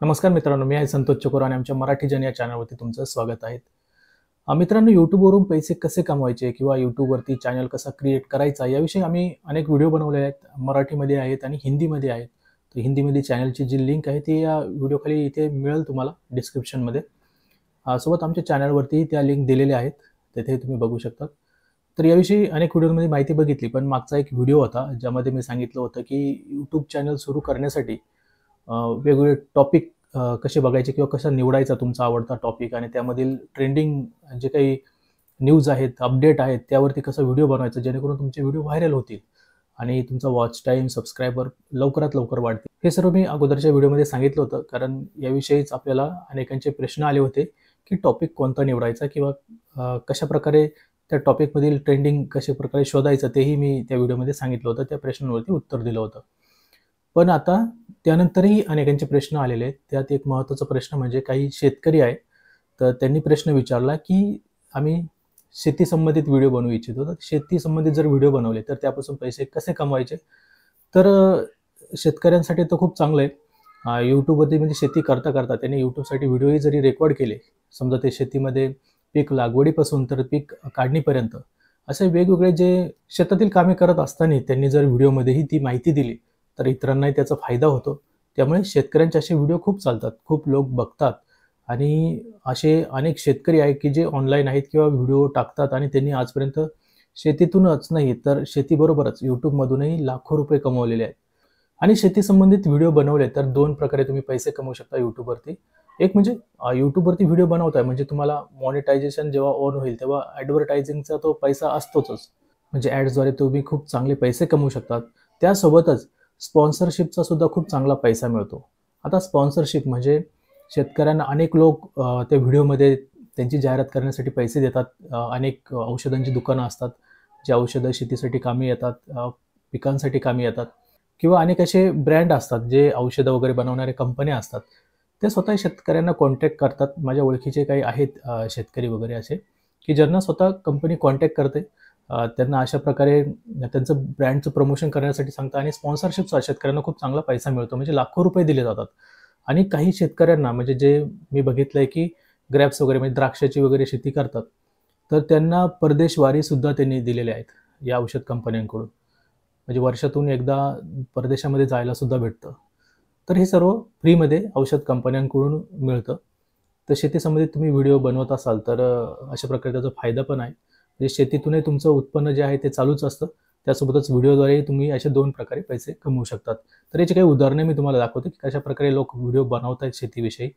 नमस्कार मित्रांनो, मी आहे संतोष चकोर आणि आमच्या मराठी जन या चॅनलवरती तुमचं स्वागत आहे. मित्रांनो, YouTubeवरून पैसे कसे कमवायचे किंवा YouTubeवरती चॅनल कसा क्रिएट करायचा याविषयी आम्ही अनेक व्हिडिओ बनवले आहेत. मराठीमध्ये आहेत आणि हिंदीमध्ये आहेत. तर हिंदीमध्ये चॅनलची जी लिंक आहे ती या व्हिडिओखाली इथे मिळेल तुम्हाला डिस्क्रिप्शनमध्ये. सोबत आमच्या चॅनलवरती त्या लिंक दिलेल्या आहेत. तिथे तुम्ही बघू शकता. तर याविषयी अनेक व्हिडिओमध्ये माहिती बघितली, पण मागचा एक व्हिडिओ होता ज्यामध्ये मी सांगितलं होतं की YouTube चॅनल सुरू करण्यासाठी वेगवेगळे टॉपिक कसे बघायचे किंवा कसा निवडायचा तुमचा आवडता टॉपिक आणि त्यामधील ट्रेंडिंग जे काही न्यूज आहेत, अपडेट आहेत, त्यावरती कसा व्हिडिओ बनवायचा जेणेकरून तुमचे व्हिडिओ व्हायरल होतील आणि तुमचा वॉच टाईम, सबस्क्रायबर लवकरात लवकर वाढतील. हे सर्व मी अगोदरच्या व्हिडिओमध्ये सांगितलं होतं, कारण याविषयीच आपल्याला अनेकांचे प्रश्न आले होते, की टॉपिक कोणता निवडायचा किंवा कशाप्रकारे त्या टॉपिकमधील ट्रेंडिंग कशाप्रकारे शोधायचं तेही मी त्या व्हिडिओमध्ये सांगितलं होतं. त्या प्रश्नांवरती उत्तर दिलं होतं. पण आता त्यानंतरही अनेकांचे प्रश्न आलेले आहेत. त्यात एक महत्त्वाचा प्रश्न म्हणजे काही शेतकरी आहेत, तर त्यांनी प्रश्न विचारला, की आम्ही शेती संबंधित व्हिडिओ बनवू इच्छितो. तर शेती संबंधित जर व्हिडिओ बनवले, तर त्यापासून पैसे कसे कमवायचे? तर शेतकऱ्यांसाठी तर खूप चांगलं आहे. YouTubeवरती म्हणजे शेती करता त्यांनी YouTubeसाठी व्हिडिओही जरी रेकॉर्ड केले, समजा ते शेतीमध्ये पीक लागवडीपासून तर पीक काढणीपर्यंत, असे वेगवेगळे जे शेतातील कामे करत असताना त्यांनी जर व्हिडिओमध्येही ती माहिती दिली, तर इतरांनाही त्याचा फायदा होतो. त्यामुळे शेतकऱ्यांचे असे व्हिडिओ खूप चालतात. खूप लोक बघतात आणि असे अनेक शेतकरी आहेत, की जे ऑनलाईन आहेत किंवा व्हिडिओ टाकतात आणि त्यांनी आजपर्यंत शेतीतूनच नाही, तर शेतीबरोबरच YouTubeमधूनही लाखो रुपये कमवलेले आहेत. आणि शेती संबंधित व्हिडिओ बनवले तर 2 प्रकारे तुम्ही पैसे कमवू शकता YouTubeवरती. एक म्हणजे YouTubeवरती व्हिडिओ बनवताय म्हणजे तुम्हाला मॉनिटायझेशन जेव्हा ऑन होईल, तेव्हा ॲडव्हर्टायझिंगचा तो पैसा असतोच. म्हणजे ॲड्सद्वारे तुम्ही खूप चांगले पैसे कमवू शकतात. त्यासोबतच स्पॉन्सरशिपचा सुद्धा खूप चांगला पैसा मिळतो. आता स्पॉन्सरशिप म्हणजे शेतकऱ्यांना अनेक लोक त्या व्हिडिओमध्ये त्यांची जाहिरात करण्यासाठी पैसे देतात. अनेक औषधांची दुकानं असतात, जी औषधं शेतीसाठी कामी येतात, पिकांसाठी कामी येतात किंवा अनेक असे ब्रँड असतात, जे औषधं वगैरे बनवणाऱ्या कंपन्या असतात. ते स्वतः शेतकऱ्यांना कॉन्टॅक्ट करतात. माझ्या ओळखीचे काही आहेत शेतकरी वगैरे असे, की ज्यांना स्वतः कंपनी कॉन्टॅक्ट करते. त्यांना अशा प्रकारे त्यांचं ब्रँडचं प्रमोशन करण्यासाठी सांगतात आणि स्पॉन्सरशिपचा शेतकऱ्यांना खूप चांगला पैसा मिळतो. म्हणजे लाखो रुपये दिले जातात. आणि काही शेतकऱ्यांना म्हणजे जे मी बघितलंय, की ग्रेप्स वगैरे म्हणजे द्राक्षाची वगैरे शेती करतात. तर त्यांना परदेशवारीसुद्धा त्यांनी दिलेले आहेत, या औषध कंपन्यांकडून. म्हणजे वर्षातून एकदा परदेशामध्ये जायला सुद्धा भेटतं. तर हे सर्व फ्रीमध्ये औषध कंपन्यांकडून मिळतं. तर शेती संबंधित तुम्ही व्हिडिओ बनवत असाल तर अशा प्रकारे त्याचा फायदा पण आहे. म्हणजे शेतीतूनही तुमचं उत्पन्न जे आहे ते चालूच असतं. त्यासोबतच व्हिडिओद्वारेही तुम्ही अशा 2 प्रकारे पैसे कमवू शकतात. तर याची काही उदाहरणे मी तुम्हाला दाखवतो, की कशाप्रकारे लोक व्हिडिओ बनवतायत शेतीविषयी.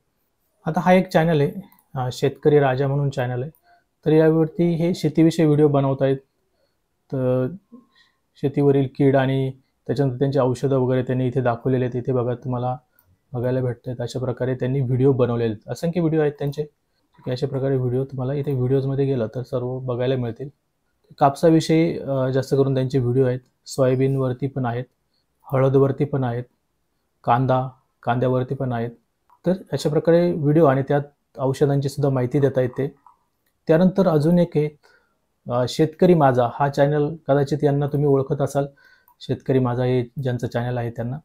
आता हा एक चॅनल आहे, शेतकरी राजा म्हणून चॅनल आहे. तर यावरती हे शेतीविषयी व्हिडिओ बनवत आहेत. तर शेतीवरील कीड आणि त्याच्यानंतर त्यांची औषधं वगैरे त्यांनी इथे दाखवलेले आहेत. इथे बघा तुम्हाला बघायला भेटतायत. अशा प्रकारे त्यांनी व्हिडिओ बनवलेले आहेत. असंख्य व्हिडिओ आहेत त्यांचे. अशा प्रकारे व्हिडिओ तुम्हाला इथे व्हिडिओजमध्ये गेलं तर सर्व बघायला मिळतील. कापसाविषयी जास्त करून त्यांचे व्हिडिओ आहेत. सोयाबीनवरती पण आहेत. हळदवरती पण आहेत. कांद्यावरती पण आहेत. तर अशा प्रकारे व्हिडिओ आणि त्यात औषधांची सुद्धा माहिती देता येते. त्यानंतर अजून एक आहे शेतकरी माझा हा चॅनल कदाचित यांना तुम्ही ओळखत असाल. शेतकरी माझा हे ज्यांचं चॅनल आहे त्यांना.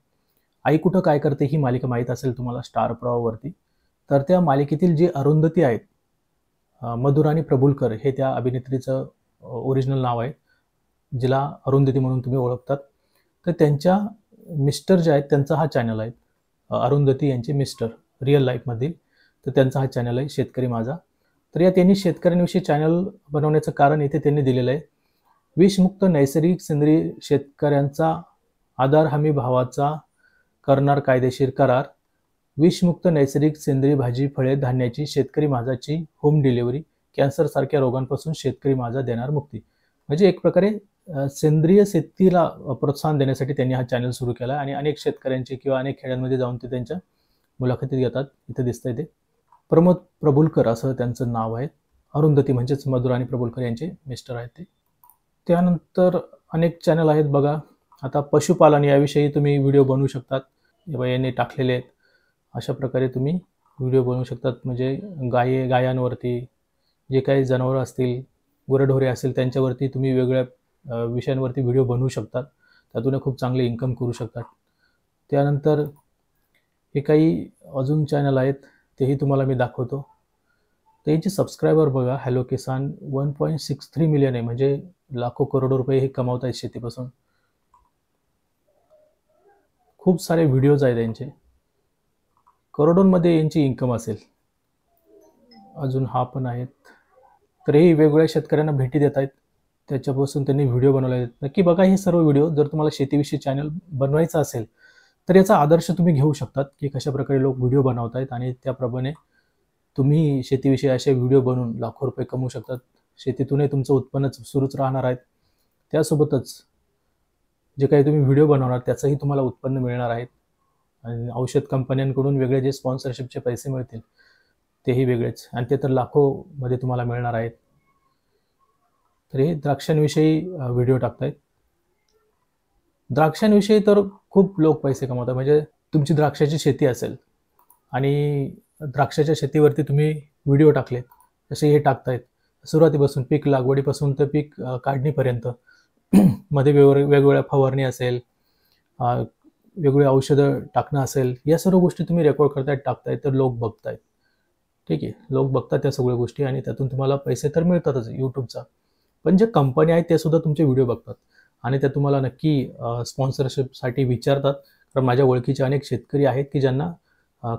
आई कुठं काय करते ही मालिका माहीत असेल तुम्हाला स्टार प्रवाहवरती. तर त्या मालिकेतील जी अरुंधती आहेत, मधुराणी प्रभुलकर हे त्या अभिनेत्रीचं ओरिजिनल नाव आहे. जिला अरुंधती म्हणून तुम्ही ओळखतात. तर त्यांच्या मिस्टर जे आहेत त्यांचा हा चॅनल आहे. अरुंधती यांचे मिस्टर रिअल लाईफमधील. तर त्यांचा हा चॅनल आहे शेतकरी माझा. तर या त्यांनी शेतकऱ्यांविषयी चॅनल बनवण्याचं कारण इथे त्यांनी दिलेलं आहे. विषमुक्त नैसर्गिक सेंद्रिय शेतकऱ्यांचा आधार हमी भावाचा करणार कायदेशीर करार. विषमुक्त नैसर्गिक सेंद्रिय भाजी फळे धान्याची शेतकरी माझाची होम डिलिव्हरी. कॅन्सरसारख्या रोगांपासून शेतकरी माझा देणार मुक्ती. म्हणजे एक प्रकारे सेंद्रिय शेतीला प्रोत्साहन देण्यासाठी त्यांनी हा चॅनल सुरू केला आणि अनेक शेतकऱ्यांचे किंवा अनेक खेड्यांमध्ये जाऊन ते त्यांच्या मुलाखती घेतात. इथे दिसतंय ते. प्रमोद प्रभुलकर असं त्यांचं नाव आहे. अरुंधती म्हणजेच मधुराणी प्रभुलकर यांचे मिस्टर आहेत ते. त्यानंतर अनेक चॅनल आहेत बघा. आता पशुपालन याविषयी तुम्ही व्हिडिओ बनवू शकतात. यांनी टाकलेले आहेत. अशा प्रकारे तुम्ही व्हिडिओ बनवू शकतात. म्हणजे गायांवरती जे काही जनावरं असतील, गुरेढोरे असतील त्यांच्यावरती तुम्ही वेगवेगळ्या विषयांवरती व्हिडिओ बनवू शकतात. त्यातून खूप चांगले इन्कम करू शकतात. त्यानंतर हे काही अजून चॅनल आहेत, तेही तुम्हाला मी दाखवतो. तर यांचे सबस्क्रायबर बघा, हॅलो किसान 1.63 मिलियन आहे, म्हणजे लाखो करोडो रुपये हे कमावत आहेत शेतीपासून. खूप सारे व्हिडिओज आहेत यांचे, करोडोंमध्ये यांची इन्कम असेल. अजून हा पण आहेत. तर हे वेगवेगळ्या शेतकऱ्यांना भेटी देत आहेत, त्याच्यापासून त्यांनी व्हिडिओ बनवले आहेत. नक्की बघा हे सर्व व्हिडिओ. जर तुम्हाला शेतीविषयी चॅनल बनवायचं असेल तर याचा आदर्श तुम्ही घेऊ शकतात की कशाप्रकारे लोक व्हिडिओ बनवत आहेत आणि त्याप्रमाणे तुम्ही शेतीविषयी असे व्हिडिओ बनवून लाखो रुपये कमवू शकतात. शेतीतूनही तुमचं उत्पन्न सुरूच राहणार आहे. त्यासोबतच जे काही तुम्ही व्हिडिओ बनवणार त्याचंही तुम्हाला उत्पन्न मिळणार आहे. आणि औषध कंपन्यांकडून वेगळे जे स्पॉन्सरशिपचे पैसे मिळतील तेही वेगळेच, आणि ते तर लाखोमध्ये तुम्हाला मिळणार आहेत. तर हे द्राक्षांविषयी व्हिडिओ टाकतायत. द्राक्षांविषयी तर खूप लोक पैसे कमवतात. म्हणजे तुमची द्राक्षाची शेती असेल आणि द्राक्षाच्या शेतीवरती तुम्ही व्हिडिओ टाकले, जसे हे टाकतायत, सुरुवातीपासून पीक लागवडीपासून तर पीक काढणीपर्यंत मध्ये वेगवेगळ्या फवारणी असेल, वेगवेगळी औषधं टाकणं असेल, या सर्व गोष्टी तुम्ही रेकॉर्ड करतायत, टाकतायत, तर लोक बघतायत. ठीक आहे, लोक बघतात त्या सगळ्या गोष्टी आणि त्यातून तुम्हाला पैसे तर मिळतातच यूट्यूबचा. पण जे कंपनी आहेत ते सुद्धा तुमचे व्हिडिओ बघतात आणि त्या तुम्हाला नक्की स्पॉन्सरशिपसाठी विचारतात. कारण माझ्या ओळखीचे अनेक शेतकरी आहेत की ज्यांना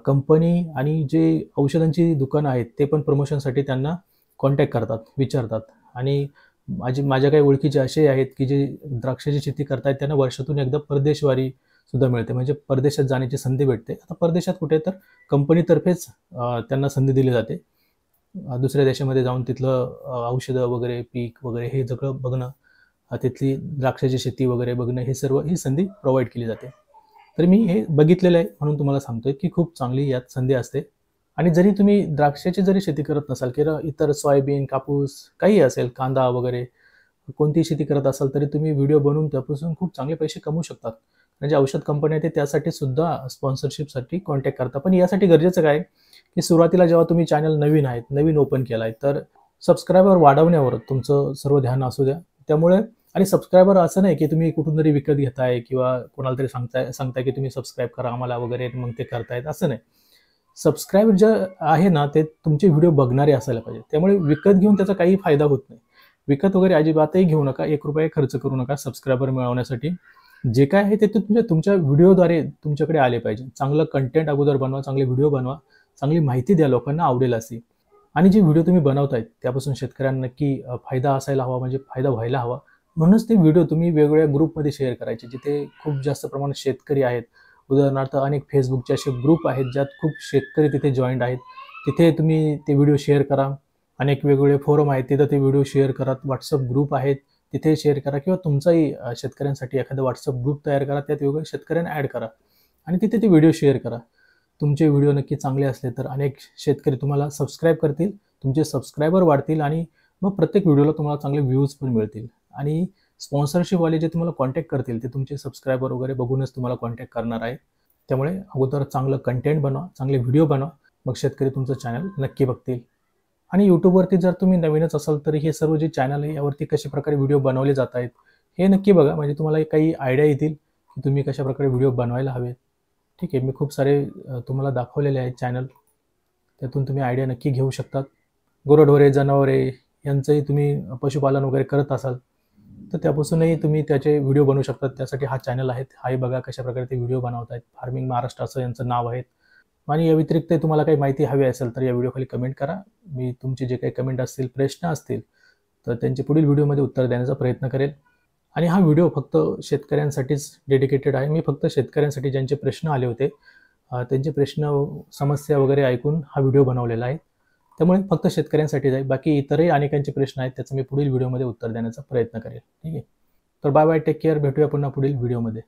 कंपनी आणि जे औषधांची दुकानं आहेत ते पण प्रमोशनसाठी त्यांना कॉन्टॅक्ट करतात, विचारतात. आणि माझ्या काही ओळखीचे असे आहेत की जे द्राक्षाची शेती करतायत, त्यांना वर्षातून एकदा परदेशवारी सुद्धा मिळते, म्हणजे परदेशात जाण्याची संधी भेटते. आता परदेशात कुठे, तर कंपनीतर्फेच त्यांना संधी दिली जाते. दुसऱ्या देशामध्ये जाऊन तिथलं औषधं वगैरे, पीक वगैरे हे सगळं बघणं, तिथली द्राक्षाची शेती वगैरे बघणं, हे सर्व ही संधी प्रोव्हाइड केली जाते. तर मी हे बघितलेलं आहे म्हणून तुम्हाला सांगतोय की खूप चांगली यात संधी असते. आणि जरी तुम्ही द्राक्षाची जरी शेती करत नसाल किंवा इतर सोयाबीन, कापूस काही असेल, कांदा वगैरे कोणतीही शेती करत असाल, तरी तुम्ही व्हिडिओ बनवून त्यापासून खूप चांगले पैसे कमवू शकतात. म्हणजे औषध कंपन्या ते त्यासाठी सुद्धा स्पॉन्सरशिपसाठी कॉन्टॅक्ट करतात. पण यासाठी गरजेचं काय की सुरुवातीला जेव्हा तुम्ही चॅनल नवीन आहेत, नवीन ओपन केला आहे, तर सबस्क्रायबर वाढवण्यावर तुमचं सर्व ध्यान असू द्या. त्यामुळे आणि सबस्क्रायबर असं नाही की तुम्ही कुठून तरी विकत घेताय किंवा कोणाला तरी सांगताय की तुम्ही सबस्क्राईब करा आम्हाला वगैरे, मग ते करतायत, असं नाही. सबस्क्राईब जे आहे ना, ते तुमचे व्हिडिओ बघणारे असायला पाहिजे. त्यामुळे विकत घेऊन त्याचा काही फायदा होत नाही. विकत वगैरे अजिबातही घेऊ नका. ₹1 खर्च करू नका सबस्क्रायबर मिळवण्यासाठी. जे काय आहे ते तुमच्या व्हिडिओद्वारे तुमच्याकडे आले पाहिजे. चांगलं कंटेंट अगोदर बनवा, चांगले व्हिडिओ बनवा, चांगली माहिती द्या, लोकांना आवडेल अशी. आणि जे व्हिडिओ तुम्ही बनवतायत त्यापासून शेतकऱ्यांना नक्की फायदा असायला हवा, म्हणजे फायदा व्हायला हवा. म्हणूनच ते व्हिडिओ तुम्ही वेगवेगळ्या ग्रुपमध्ये शेअर करायचे, जिथे खूप जास्त प्रमाणात शेतकरी आहेत. उदाहरणार्थ अनेक फेसबुकचे असे ग्रुप आहेत ज्यात खूप शेतकरी तिथे जॉईंट आहेत. तिथे तुम्ही ते व्हिडिओ शेअर करा. अनेक वेगवेगळे फोरम आहेत, तिथं ते व्हिडिओ शेअर करा. व्हॉट्सअप ग्रुप आहेत, तिथे शेअर करा, किंवा तुमचाही शेतकऱ्यांसाठी एखादा व्हॉट्सअप ग्रुप तयार करा, त्यात वेगवेगळ्या शेतकऱ्यांना ॲड करा आणि तिथे ते व्हिडिओ शेअर करा. तुमचे व्हिडिओ नक्की चांगले असले तर अनेक शेतकरी तुम्हाला सबस्क्राईब करतील, तुमचे सबस्क्रायबर वाढतील आणि मग प्रत्येक व्हिडिओला तुम्हाला चांगले व्ह्यूज पण मिळतील. आणि स्पॉन्सरशिपवाले जे तुम्हाला कॉन्टॅक्ट करतील ते तुमचे सबस्क्रायबर वगैरे बघूनच तुम्हाला कॉन्टॅक्ट करणार आहे. त्यामुळे अगोदर चांगलं कंटेंट बनवा, चांगले व्हिडिओ बनवा, मग शेतकरी तुमचं चॅनल नक्की बघतील. आणि यूट्यूबवरती जर तुम्ही नवीनच असाल तर हे सर्व जे चॅनल आहे यावरती कशा प्रकारे व्हिडिओ बनवले जात आहेत हे नक्की बघा, म्हणजे तुम्हाला काही आयडिया येतील की तुम्ही कशा प्रकारे व्हिडिओ बनवायला हवेत. ठीक आहे, मी खूप सारे तुम्हाला दाखवलेले आहेत चॅनल, त्यातून तुम्ही आयडिया नक्की घेऊ शकतात. गुरढोरे, जनावरे यांचंही तुम्ही पशुपालन वगैरे करत असाल तर त्यापासूनही तुम्ही त्याचे व्हिडिओ बनवू शकतात. त्यासाठी हा चॅनल आहे, हाही बघा कशा प्रकारे ते व्हिडिओ बनवत आहेत. फार्मिंग महाराष्ट्र असं यांचं नाव आहे. आणि या व्यतिरिक्त तुम्हाला काही माहिती हवी असेल तर या व्हिडिओखाली कमेंट करा. मी तुमचे जे काही कमेंट असतील, प्रश्न असतील, तर त्यांचे पुढील व्हिडिओमध्ये उत्तर देण्याचा प्रयत्न करेल. आणि हा व्हिडिओ फक्त शेतकऱ्यांसाठीच डेडिकेटेड आहे. मी फक्त शेतकऱ्यांसाठी ज्यांचे प्रश्न आले होते त्यांचे प्रश्न, समस्या वगैरे ऐकून हा व्हिडिओ बनवलेला आहे. त्यामुळे फक्त शेतकऱ्यांसाठीच आहे. बाकी इतरही अनेकांचे प्रश्न आहेत, त्याचं मी पुढील व्हिडिओमध्ये उत्तर देण्याचा प्रयत्न करेल. ठीक आहे, तर बाय बाय, टेक केअर. भेटूया पुन्हा पुढील व्हिडिओमध्ये.